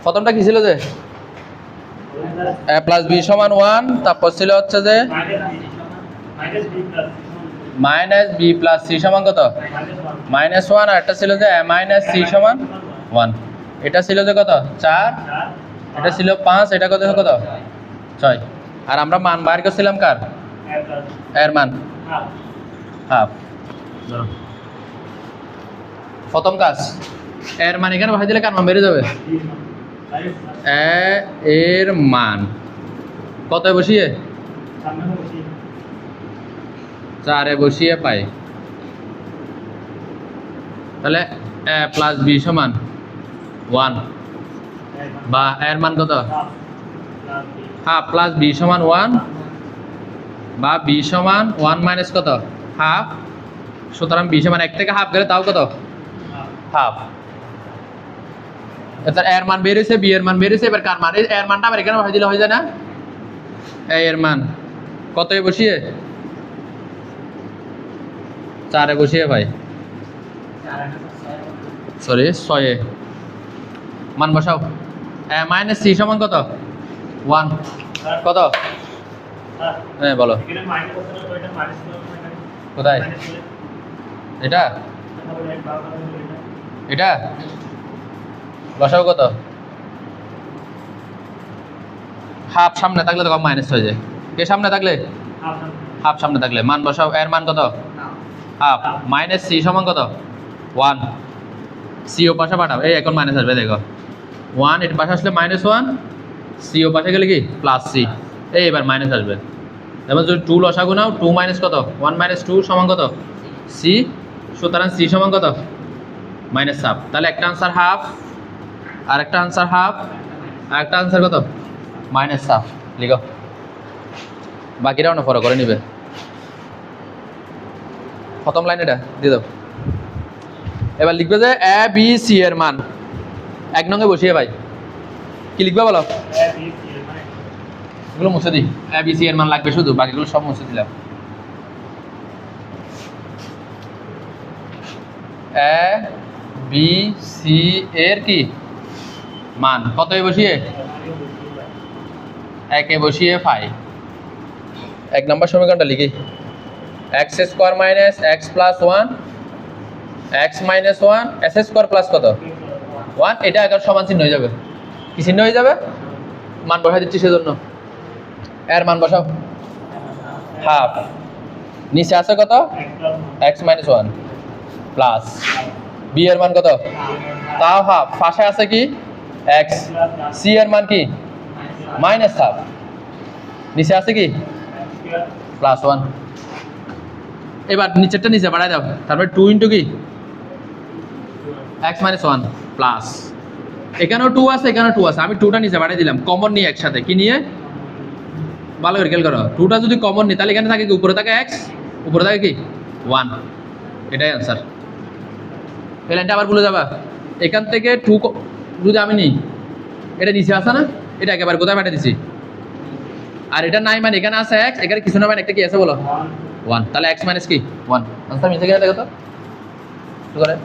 প্রথমটা কি ছিল যে a প্লাস বি সমান 1, তারপর ছিল হচ্ছে যে মাইনাস বি প্লাস সি সমান কত -1, আর একটা ছিল যে a মাইনাস সি সমান 1। এটা ছিল যে কত 4, এটা ছিল 5, এটা কত কত 6। আর আমরা মান বাইর করছিলাম কার এর মান হাফ। প্রথম কাজ এর মান এখানে বসাই দিলে কার মান বেড়ে যাবে এর মান কত বসিয়ে 4 বসিয়ে পাই, তাহলে a প্লাস বি সমান 1 বা এর মান কত হাফ প্লাস বি সমান 1 বা বি সমান 1 মাইনাস কত হাফ। সুতরাং বি সমান 1 থেকে হাফ গেলে তাও কত হাফ। এবার এর মান বের হইছে, বি এর মান বের হইছে, এবার কার মান এর মানটা আবার এখানে বসাই দিলে হয়ে যায় না। এর মান কতই বসিয়ে 4 বসিয়ে ভাই সরি 6 মান বসাও। মাইনাস সি সমান কত 1 কত হ্যাঁ বলো কোথায় এটা এটা বসাও কত হাফ সামনে থাকলে তো কম মাইনাস হয়ে যায়। কে সামনে থাকলে হাফ সামনে থাকলে মান বসাও। এর মান কত হাফ মাইনাস সি সমান কত 1। সি ও পাশে পাঠাও, এই এখন মাইনাস আসবে দেখো 1 এর পাশে আসলে -1, সি ও পাশে গেলে কি প্লাস সি, এই এবার মাইনাস আসবে। এবার যদি 2 লসাগু নাও 2 মাইনাস কত 1 মাইনাস 2 সমান কত সি। সুতরাং সি সমান কত মাইনাস হাফ। তাহলে একটা আনসার হাফ, আর একটা আনসার হাফ, আর একটা আনসার কত মাইনাস হাফ। লিখো, বাকিরাও না ফলো করে নিবে। প্রথম লাইন এটা দিয়ে দাও। এবার লিখবে যে এ বি সি এর মান 1 নঙ্গে বসিয়ে ভাই কি লিখবে বলো। এগুলো মুছে দিই, এ বি সি এর মান লাগবে শুধু, বাকিগুলো সব মুছে দিলাম। এ বি সি এর কি মান কতই বসিয়ে 1 বসিয়ে পাই। 1 নম্বর সমীকরণটা লিখি x² - x + 1 x - 1 s² plus কত 1। এটা এখন সমান চিহ্ন হয়ে যাবে। কি চিহ্ন হয়ে যাবে মান বসাই দিচ্ছি সেজন্য। এর মান বসাও হাফ, নিচে আছে কত x - 1 প্লাস বি এর মান কত তাও হাফ, পাশে আছে কি x, সি এর মান কি মাইনাস হাফ, নিচে আছে কি +1। এবার নিচেরটা নিচে বাড়াই দাও, তারপরে 2 ইন্টু কি x - 1 প্লাস এখানেও 2 আছে, এখানেও 2 আছে, আমি 2টা নিচে বাড়াই দিলাম কমন নিয়ে একসাথে। কি নিয়ে ভালো করে খেয়াল করো, 2টা যদি কমন নিই তাহলে এখানে থাকে কি উপরে থাকে x, উপরে থাকে কি 1। এটাই আনসার। এই লাইনটা আবার ভুলে যাবা। এখান থেকে 2 যদি আমি নিই, এটা নিচে আসে না, এটা একেবারে কোথায় পাঠিয়ে দিছি। আর এটা নাই মানে এখানে আছে x, এখানে কিছু না মানে একটা কি আছে বলো 1। তাহলে x মাইনাস কি 1। আনসার মিশে গেলে দেখো তো করে।